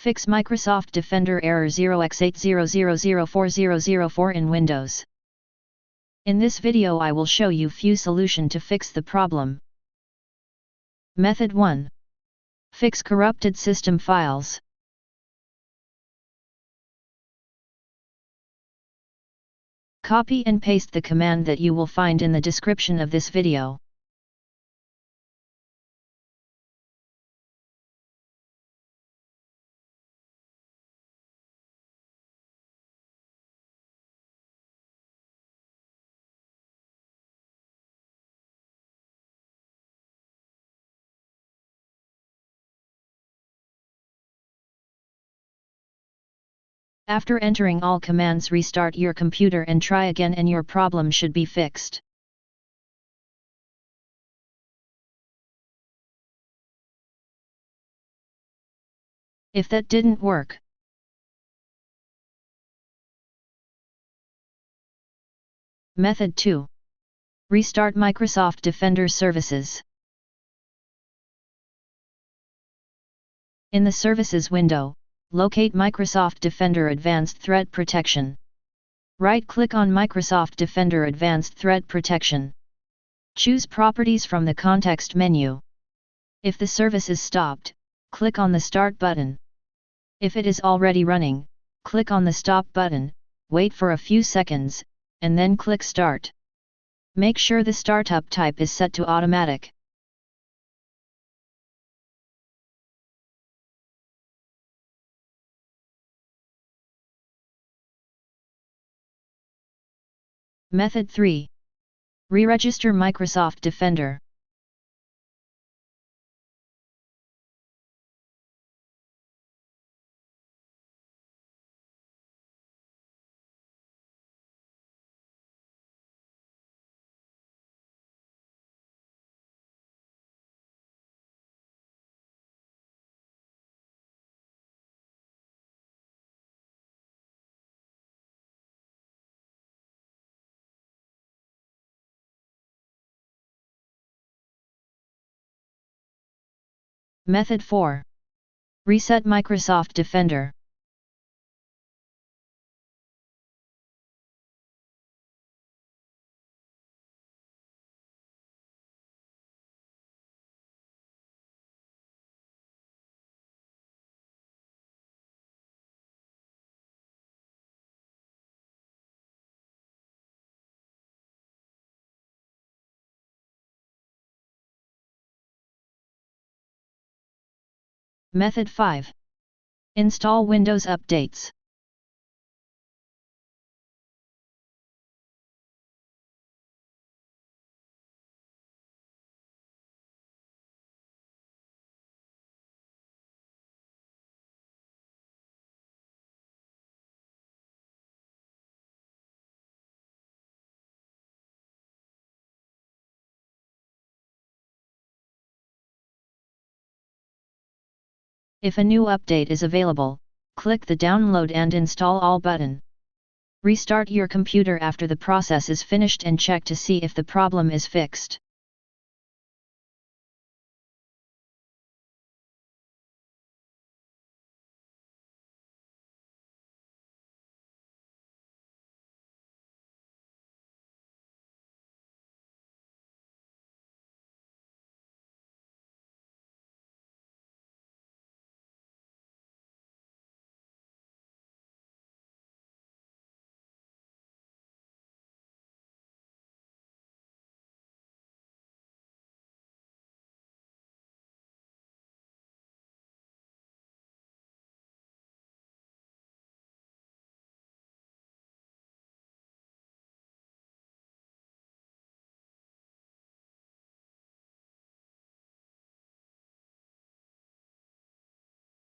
Fix Microsoft Defender error 0x80004004 in Windows. In this video I will show you few solution to fix the problem. Method 1. Fix corrupted system files. Copy and paste the command that you will find in the description of this video. After entering all commands, restart your computer and try again, and your problem should be fixed. If that didn't work, Method 2. Restart Microsoft Defender services. In the Services window, locate Microsoft Defender Advanced Threat Protection. Right-click on Microsoft Defender Advanced Threat Protection. Choose Properties from the context menu. If the service is stopped, click on the Start button. If it is already running, click on the Stop button, wait for a few seconds, and then click Start. Make sure the startup type is set to automatic. Method 3. Re-register Microsoft Defender. Method 4. Reset Microsoft Defender. Method 5. Install Windows updates. If a new update is available, click the Download and Install All button. Restart your computer after the process is finished and check to see if the problem is fixed.